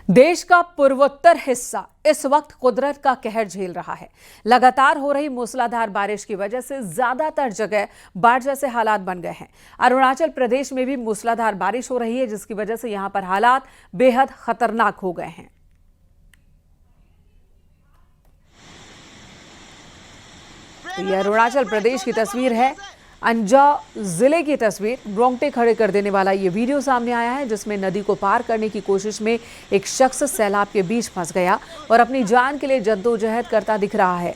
देश का पूर्वोत्तर हिस्सा इस वक्त कुदरत का कहर झेल रहा है। लगातार हो रही मूसलाधार बारिश की वजह से ज्यादातर जगह बाढ़ जैसे हालात बन गए हैं। अरुणाचल प्रदेश में भी मूसलाधार बारिश हो रही है, जिसकी वजह से यहां पर हालात बेहद खतरनाक हो गए हैं। तो ये अरुणाचल प्रदेश की तस्वीर है, अंजाव जिले की तस्वीर। रोंगटे खड़े कर देने वाला ये वीडियो सामने आया है, जिसमें नदी को पार करने की कोशिश में एक शख्स सैलाब के बीच फंस गया और अपनी जान के लिए जद्दोजहद करता दिख रहा है।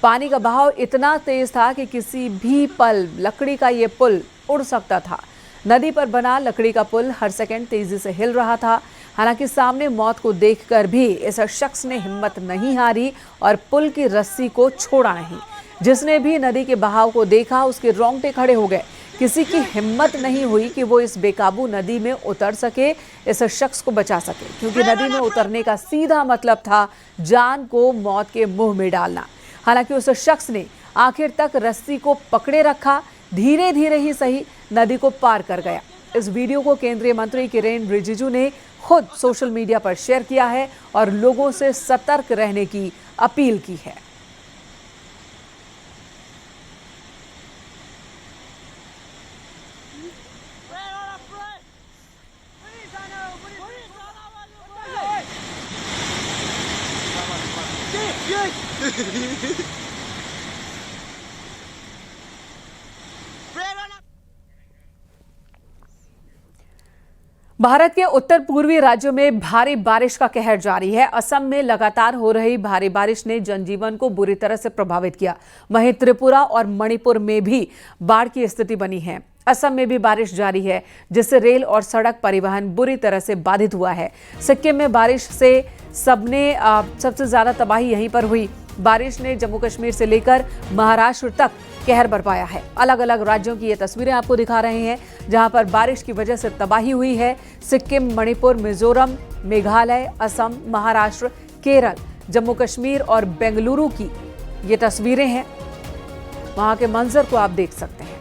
पानी का बहाव इतना तेज था कि किसी भी पल लकड़ी का ये पुल उड़ सकता था। नदी पर बना लकड़ी का पुल हर सेकंड तेजी से हिल रहा था। हालांकि सामने मौत को देखकर भी इस शख्स ने हिम्मत नहीं हारी और पुल की रस्सी को छोड़ा नहीं। जिसने भी नदी के बहाव को देखा, उसके रोंगटे खड़े हो गए। किसी की हिम्मत नहीं हुई कि वो इस बेकाबू नदी में उतर सके, इस शख्स को बचा सके, क्योंकि नदी में उतरने का सीधा मतलब था जान को मौत के मुंह में डालना। हालांकि उस शख्स ने आखिर तक रस्सी को पकड़े रखा, धीरे धीरे ही सही नदी को पार कर गया। इस वीडियो को केंद्रीय मंत्री किरेन रिजिजू ने खुद सोशल मीडिया पर शेयर किया है और लोगों से सतर्क रहने की अपील की है। भारत के उत्तर पूर्वी राज्यों में भारी बारिश का कहर जारी है। असम में लगातार हो रही भारी बारिश ने जनजीवन को बुरी तरह से प्रभावित किया। वहीं त्रिपुरा और मणिपुर में भी बाढ़ की स्थिति बनी है। असम में भी बारिश जारी है, जिससे रेल और सड़क परिवहन बुरी तरह से बाधित हुआ है। सिक्किम में बारिश से सबसे ज्यादा तबाही यहीं पर हुई। बारिश ने जम्मू कश्मीर से लेकर महाराष्ट्र तक कहर बरपाया है। अलग अलग राज्यों की ये तस्वीरें आपको दिखा रहे हैं, जहां पर बारिश की वजह से तबाही हुई है। सिक्किम, मणिपुर, मिजोरम, मेघालय, असम, महाराष्ट्र, केरल, जम्मू कश्मीर और बेंगलुरु की ये तस्वीरें हैं। वहां के मंजर को आप देख सकते हैं।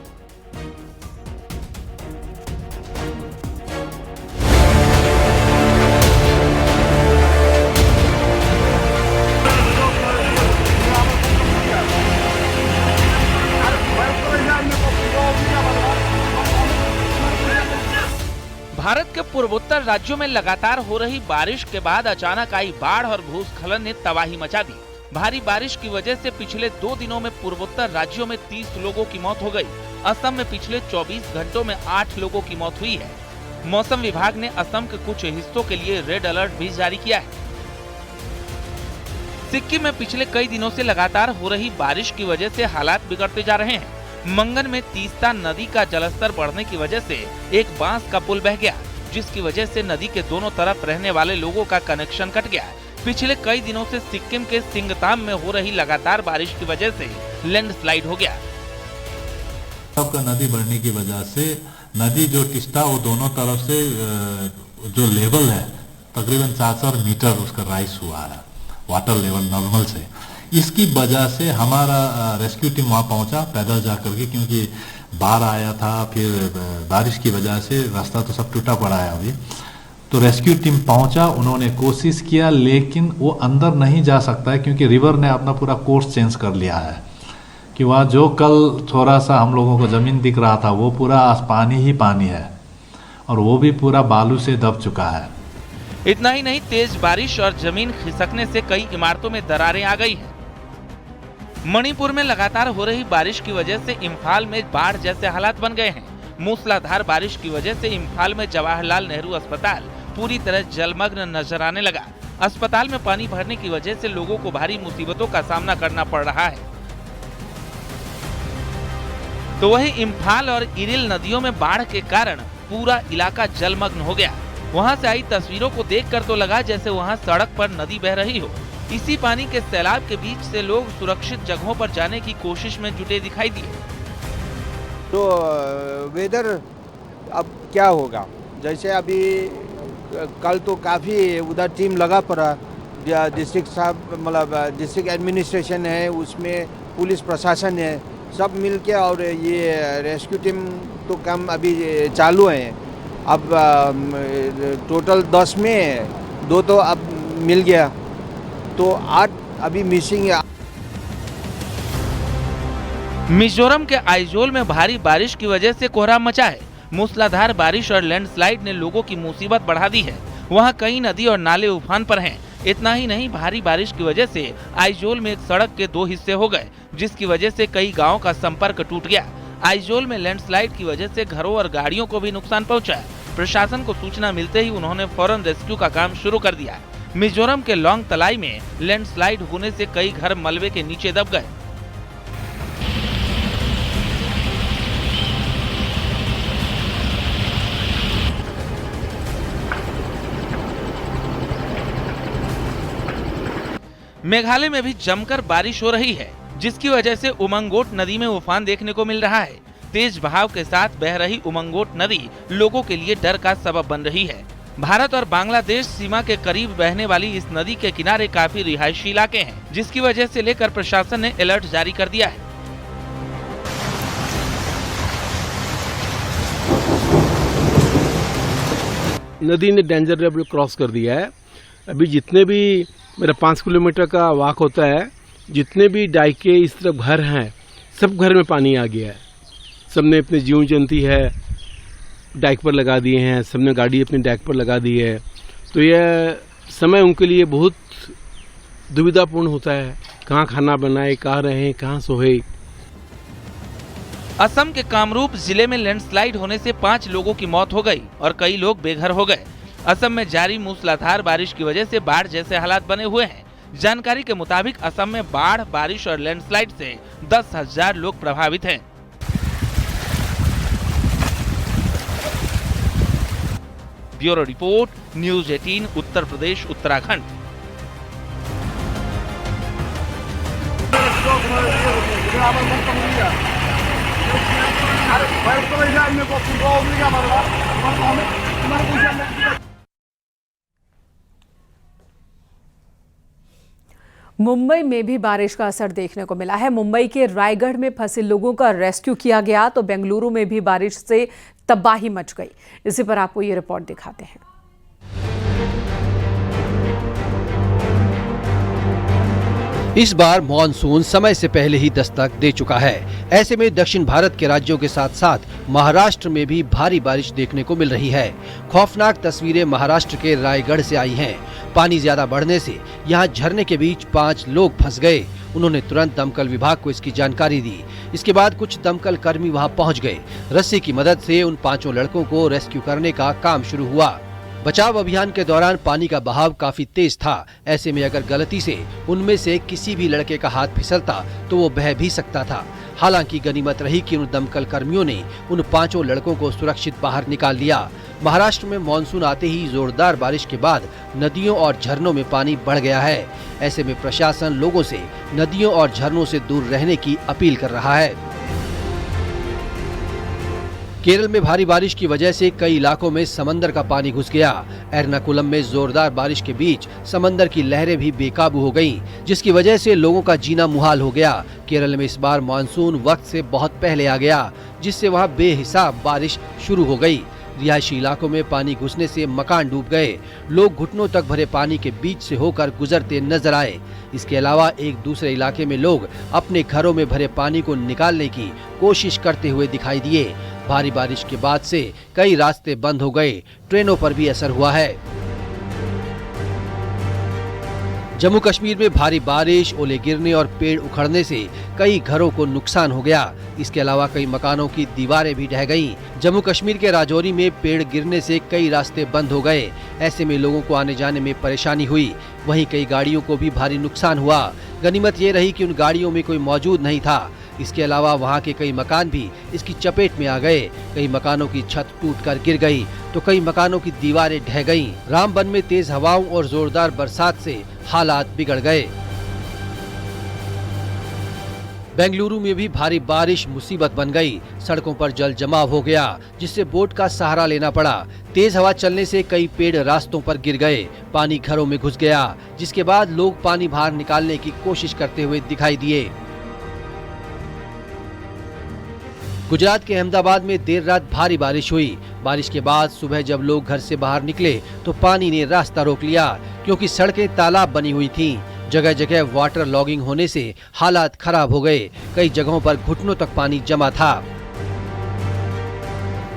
भारत के पूर्वोत्तर राज्यों में लगातार हो रही बारिश के बाद अचानक आई बाढ़ और भूस्खलन ने तबाही मचा दी। भारी बारिश की वजह से पिछले 2 दिनों में पूर्वोत्तर राज्यों में 30 लोगों की मौत हो गई। असम में पिछले 24 घंटों में 8 लोगों की मौत हुई है। मौसम विभाग ने असम के कुछ हिस्सों के लिए रेड अलर्ट भी जारी किया है। सिक्किम में पिछले कई दिनों से लगातार हो रही बारिश की वजह से हालात बिगड़ते जा रहे हैं। मंगन में तीस्ता नदी का जलस्तर बढ़ने की वजह से एक बांस का पुल बह गया, जिसकी वजह से नदी के दोनों तरफ रहने वाले लोगों का कनेक्शन कट गया। पिछले कई दिनों से सिक्किम के सिंगताम में हो रही लगातार बारिश की वजह से लैंडस्लाइड हो गया। सबका नदी बढ़ने की वजह से नदी जो टिस्टा वो दोनों तरफ से जो लेवल है तकरीबन 400 मीटर उसका राइस हुआ है वाटर लेवल नॉर्मल से। इसकी वजह से हमारा रेस्क्यू टीम वहाँ पहुँचा पैदल जा करके, क्योंकि बाढ़ आया था। फिर बारिश की वजह से रास्ता तो सब टूटा पड़ा है अभी। तो रेस्क्यू टीम पहुँचा, उन्होंने कोशिश किया, लेकिन वो अंदर नहीं जा सकता है, क्योंकि रिवर ने अपना पूरा कोर्स चेंज कर लिया है। कि वहाँ जो कल थोड़ा सा हम लोगों को ज़मीन दिख रहा था, वो पूरा पानी ही पानी है और वो भी पूरा बालू से दब चुका है। इतना ही नहीं, तेज बारिश और जमीन खिसकने से कई इमारतों में दरारें आ गई हैं। मणिपुर में लगातार हो रही बारिश की वजह से इम्फाल में बाढ़ जैसे हालात बन गए हैं। मूसलाधार बारिश की वजह से इम्फाल में जवाहरलाल नेहरू अस्पताल पूरी तरह जलमग्न नजर आने लगा। अस्पताल में पानी भरने की वजह से लोगों को भारी मुसीबतों का सामना करना पड़ रहा है। तो वहीं इम्फाल और इरिल नदियों में बाढ़ के कारण पूरा इलाका जलमग्न हो गया। वहां से आई तस्वीरों को देखकर तो लगा जैसे वहां सड़क पर नदी बह रही हो। इसी पानी के सैलाब के बीच से लोग सुरक्षित जगहों पर जाने की कोशिश में जुटे दिखाई दिए। तो वेदर अब क्या होगा, जैसे अभी कल तो काफ़ी उधर टीम लगा पड़ा। डिस्ट्रिक्ट साहब मतलब डिस्ट्रिक्ट एडमिनिस्ट्रेशन है, उसमें पुलिस प्रशासन है, सब मिलके और ये रेस्क्यू टीम तो काम अभी चालू है। अब टोटल 10 में 2 तो अब मिल गया, तो 8 अभी मिसिंग है। मिजोरम के आइजोल में भारी बारिश की वजह से कोहराम मचा है। मूसलाधार बारिश और लैंडस्लाइड ने लोगों की मुसीबत बढ़ा दी है। वहां कई नदी और नाले उफान पर हैं। इतना ही नहीं, भारी बारिश की वजह से आइजोल में एक सड़क के 2 हिस्से हो गए, जिसकी वजह से कई गांवों का संपर्क टूट गया। आइजोल में लैंडस्लाइड की वजह से घरों और गाड़ियों को भी नुकसान पहुंचा है। प्रशासन को सूचना मिलते ही उन्होंने फौरन रेस्क्यू का काम शुरू कर दिया। मिजोरम के लॉन्ग तलाई में लैंडस्लाइड होने से कई घर मलबे के नीचे दब गए। मेघालय में भी जमकर बारिश हो रही है, जिसकी वजह से उमंगोट नदी में उफान देखने को मिल रहा है। तेज बहाव के साथ बह रही उमंगोट नदी लोगों के लिए डर का सबब बन रही है। भारत और बांग्लादेश सीमा के करीब बहने वाली इस नदी के किनारे काफी रिहायशी इलाके हैं, जिसकी वजह से लेकर प्रशासन ने अलर्ट जारी कर दिया है। नदी ने डेंजर लेवल क्रॉस कर दिया है। अभी जितने भी मेरा 5 किलोमीटर का वॉक होता है, जितने भी डाइके इस तरफ घर हैं, सब घर में पानी आ गया है। सबने अपने जीवन जंती है डाइक पर लगा दिए हैं, सबने गाड़ी अपनी डाइक पर लगा दी है। तो यह समय उनके लिए बहुत दुविधापूर्ण होता है, कहाँ खाना बनाए, कहाँ रहें, कहाँ सोए। असम के कामरूप जिले में लैंडस्लाइड होने से 5 लोगों की मौत हो गई और कई लोग बेघर हो गए। असम में जारी मूसलाधार बारिश की वजह से बाढ़ जैसे हालात बने हुए हैं। जानकारी के मुताबिक असम में बाढ़, बारिश और लैंडस्लाइड से 10,000 लोग प्रभावित हैं। Bureau report, news 18, Uttar Pradesh, Uttarakhand. Mumbai में भी बारिश का असर देखने को मिला है। मुंबई के रायगढ़ में फंसे लोगों का रेस्क्यू किया गया, तो बेंगलुरु में भी बारिश से तबाही मच गई। इसी पर आपको ये रिपोर्ट दिखाते हैं। इस बार मॉनसून समय से पहले ही दस्तक दे चुका है। ऐसे में दक्षिण भारत के राज्यों के साथ साथ महाराष्ट्र में भी भारी बारिश देखने को मिल रही है। खौफनाक तस्वीरें महाराष्ट्र के रायगढ़ से आई हैं। पानी ज्यादा बढ़ने से यहां झरने के बीच 5 लोग फंस गए। उन्होंने तुरंत दमकल विभाग को इसकी जानकारी दी। इसके बाद कुछ दमकल कर्मी वहां पहुंच गए। रस्सी की मदद से उन 5 लड़कों को रेस्क्यू करने का काम शुरू हुआ। बचाव अभियान के दौरान पानी का बहाव काफी तेज था। ऐसे में अगर गलती से उनमें से किसी भी लड़के का हाथ फिसलता तो वो बह भी सकता था। हालांकि गनीमत रही कि उन दमकल कर्मियों ने उन 5 लड़कों को सुरक्षित बाहर निकाल लिया। महाराष्ट्र में मानसून आते ही जोरदार बारिश के बाद नदियों और झरनों में पानी बढ़ गया है। ऐसे में प्रशासन लोगों से नदियों और झरनों से दूर रहने की अपील कर रहा है। केरल में भारी बारिश की वजह से कई इलाकों में समंदर का पानी घुस गया। एर्नाकुलम में जोरदार बारिश के बीच समंदर की लहरें भी बेकाबू हो गईं, जिसकी वजह से लोगों का जीना मुहाल हो गया। केरल में इस बार मानसून वक्त से बहुत पहले आ गया, जिससे वहां बेहिसाब बारिश शुरू हो गई। रिहायशी इलाकों में पानी घुसने से मकान डूब गए। लोग घुटनों तक भरे पानी के बीच से होकर गुजरते नजर आए। इसके अलावा एक दूसरे इलाके में लोग अपने घरों में भरे पानी को निकालने की कोशिश करते हुए दिखाई दिए। भारी बारिश के बाद से कई रास्ते बंद हो गए। ट्रेनों पर भी असर हुआ है। जम्मू कश्मीर में भारी बारिश, ओले गिरने और पेड़ उखड़ने से कई घरों को नुकसान हो गया। इसके अलावा कई मकानों की दीवारें भी ढह गईं। जम्मू कश्मीर के राजौरी में पेड़ गिरने से कई रास्ते बंद हो गए। ऐसे में लोगों को आने जाने में परेशानी हुई। वहीं कई गाड़ियों को भी भारी नुकसान हुआ। गनीमत ये रही कि उन गाड़ियों में कोई मौजूद नहीं था। इसके अलावा वहां के कई मकान भी इसकी चपेट में आ गए। कई मकानों की छत टूटकर गिर गई, तो कई मकानों की दीवारें ढह गईं। रामबन में तेज हवाओं और जोरदार बरसात से हालात बिगड़ गए। बेंगलुरु में भी भारी बारिश मुसीबत बन गई। सड़कों पर जल जमाव हो गया, जिससे बोट का सहारा लेना पड़ा। तेज हवा चलने से कई पेड़ रास्तों पर गिर गए। पानी घरों में घुस गया, जिसके बाद लोग पानी बाहर निकालने की कोशिश करते हुए दिखाई दिए। गुजरात के अहमदाबाद में देर रात भारी बारिश हुई। बारिश के बाद सुबह जब लोग घर से बाहर निकले तो पानी ने रास्ता रोक लिया, क्योंकि सड़कें तालाब बनी हुई थीं। जगह जगह वाटर लॉगिंग होने से हालात खराब हो गए। कई जगहों पर घुटनों तक पानी जमा था।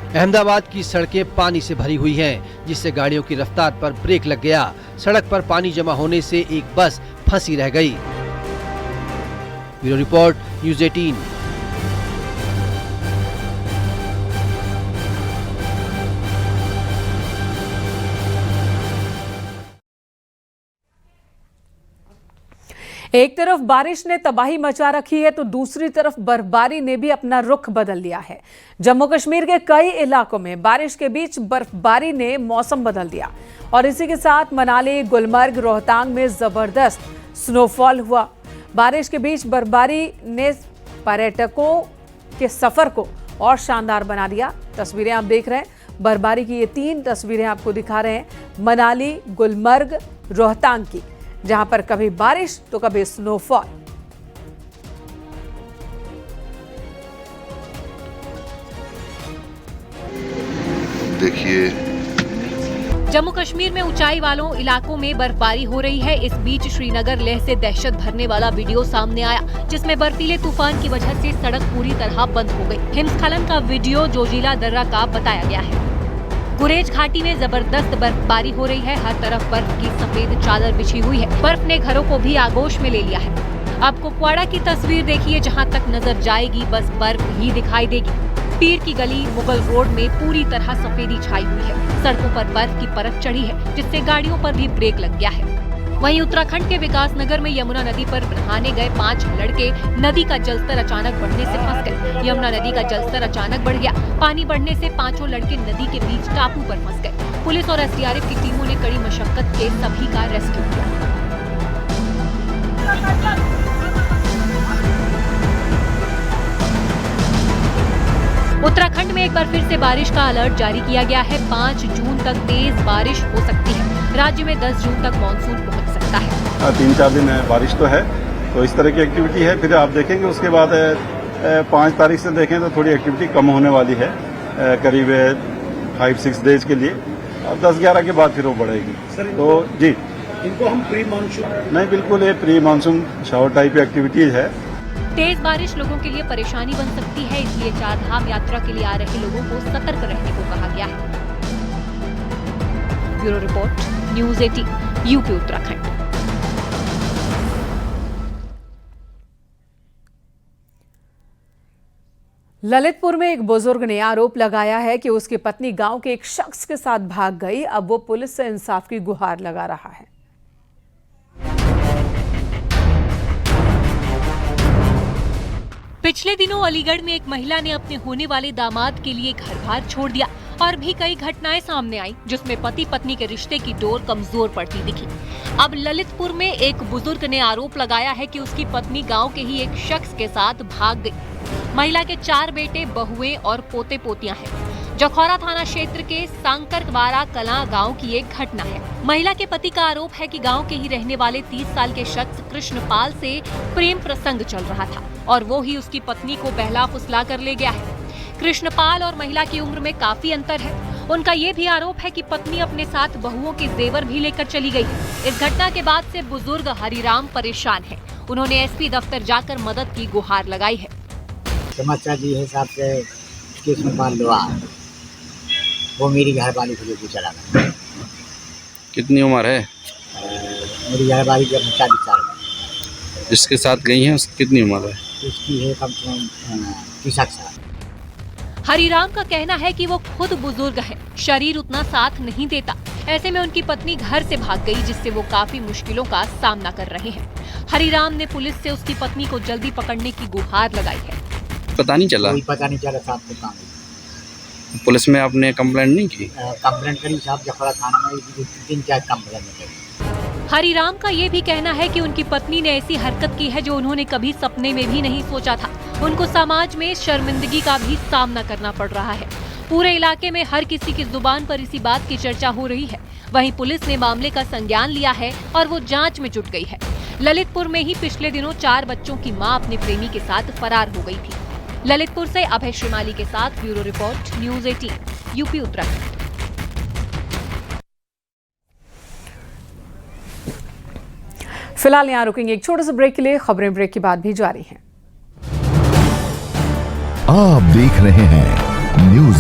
अहमदाबाद की सड़कें पानी से भरी हुई हैं, जिससे गाड़ियों की रफ्तार पर ब्रेक लग गया। सड़क पर पानी जमा होने से एक बस फंसी रह गई। Bureau report, news 18। एक तरफ बारिश ने तबाही मचा रखी है तो दूसरी तरफ बर्फबारी ने भी अपना रुख बदल लिया है। जम्मू कश्मीर के कई इलाकों में बारिश के बीच बर्फबारी ने मौसम बदल दिया और इसी के साथ मनाली, गुलमर्ग, रोहतांग में जबरदस्त स्नोफॉल हुआ। बारिश के बीच बर्फबारी ने पर्यटकों के सफर को और शानदार बना दिया। तस्वीरें आप देख रहे हैं, बर्फबारी की ये 3 तस्वीरें आपको दिखा रहे हैं मनाली, गुलमर्ग, रोहतांग की, जहां पर कभी बारिश तो कभी स्नोफॉल। देखिए, जम्मू कश्मीर में ऊंचाई वालों इलाकों में बर्फबारी हो रही है। इस बीच श्रीनगर लेह से दहशत भरने वाला वीडियो सामने आया, जिसमें बर्फीले तूफान की वजह से सड़क पूरी तरह बंद हो गई। हिमस्खलन का वीडियो जोजिला दर्रा का बताया गया है। गुरेज घाटी में जबरदस्त बर्फबारी हो रही है। हर तरफ बर्फ की सफेद चादर बिछी हुई है। बर्फ ने घरों को भी आगोश में ले लिया है। अब कुपवाड़ा की तस्वीर देखिए, जहां तक नजर जाएगी बस बर्फ ही दिखाई देगी। पीर की गली, मुगल रोड में पूरी तरह सफेदी छाई हुई है। सड़कों पर बर्फ की परत चढ़ी है, जिससे गाड़ियों पर भी ब्रेक लग गया है। वहीं उत्तराखंड के विकासनगर में यमुना नदी पर नहाने गए 5 लड़के नदी का जलस्तर अचानक बढ़ने से फंस गए। यमुना नदी का जलस्तर अचानक बढ़ गया। पानी बढ़ने से 5 लड़के नदी के बीच टापू पर फंस गए। पुलिस और एसडीआरएफ की टीमों ने कड़ी मशक्कत के सभी का रेस्क्यू किया। उत्तराखंड में एक बार फिर से बारिश का अलर्ट जारी किया गया है। 5 जून तक तेज बारिश हो सकती है। राज्य में 10 जून तक मानसून पहुंच सकता है। 3-4 दिन बारिश तो है, तो इस तरह की एक्टिविटी है। फिर आप देखेंगे उसके बाद 5 तारीख से देखें तो थोड़ी एक्टिविटी कम होने वाली है, करीब 5-6 डेज के लिए। और 10-11 के बाद फिर वो बढ़ेगी। तो जी, इनको हम प्री मानसून नहीं, बिल्कुल ये pre monsoon shower type activities है। तेज बारिश लोगों के लिए परेशानी बन सकती है, इसलिए 4 धाम यात्रा के लिए आ रहे लोगों को सतर्क रहने को कहा गया है। Bureau report, news 18, UP Uttarakhand. Lalitpur में एक बुजुर्ग ने आरोप लगाया है कि उसकी पत्नी गांव के एक शख्स के साथ भाग गई। अब वो पुलिस से इंसाफ की गुहार लगा रहा है। पिछले दिनों अलीगढ़ में एक महिला ने अपने होने वाले दामाद के लिए घर बार छोड़ दिया और भी कई घटनाएं सामने आई, जिसमें पति पत्नी के रिश्ते की डोर कमजोर पड़ती दिखी। अब ललितपुर में एक बुजुर्ग ने आरोप लगाया है कि उसकी पत्नी गांव के ही एक शख्स के साथ भाग गई। महिला के 4 बेटे, बहुएं और पोते पोतियां हैं। जखौरा थाना क्षेत्र के सांकरवाड़ा कलां गांव की एक घटना है। महिला के पति का आरोप है कि गांव के ही रहने वाले 30 साल के शख्स कृष्णपाल से प्रेम प्रसंग चल रहा था और वो ही उसकी पत्नी को बहला फुसला कर ले गया है। कृष्णपाल और महिला की उम्र में काफी अंतर है। उनका ये भी आरोप है कि पत्नी अपने साथ बहुओं के जेवर भी लेकर चली गई। इस घटना के बाद से बुजुर्ग हरिराम परेशान है। उन्होंने एसपी दफ्तर जाकर मदद की गुहार लगाई है। समस्या जी हिसाब से कृष्णपाल लोहा, वो मेरी घर वाली को लेकर चला गया। कितनी उम्र है? मेरी घर वाली जब 40 साल की। जिसके साथ गई हैं उसकी कितनी उम्र है? उसकी है कम से कम 30 साल। हरिराम का कहना है कि वो खुद बुजुर्ग है, शरीर उतना साथ नहीं देता। ऐसे में उनकी पत्नी घर से भाग गई, जिससे वो काफी मुश्किलों का सामना कर रहे हैं। हरिराम ने पुलिस से उसकी पत्नी को जल्दी पकड़ने की गुहार लगाई है। पता नहीं चला? कोई पता नहीं चला साहब को कहाँ। पुलिस में आपने कंप्लेंट नहीं की? कंप्लेंट करी साहब, जखौरा थाना में 3-4 कंप्लेंट करी। हरिराम का ये भी कहना है कि उनकी पत्नी ने ऐसी हरकत की है जो उन्होंने कभी सपने में भी नहीं सोचा था। उनको समाज में शर्मिंदगी का भी सामना करना पड़ रहा है। पूरे इलाके में हर किसी की जुबान पर इसी बात की चर्चा हो रही है। वहीं पुलिस ने मामले का संज्ञान लिया है और वो जांच में जुट गई है। ललितपुर में ही पिछले दिनों 4 बच्चों की मां अपने प्रेमी के साथ फरार हो गई थी। ललितपुर से अभय श्रीमाली के साथ bureau report, news 18, UP Uttarakhand. फिलहाल यहाँ रुकेंगे एक छोटे से ब्रेक के लिए। खबरें ब्रेक के बाद भी जारी हैं। आप देख रहे हैं न्यूज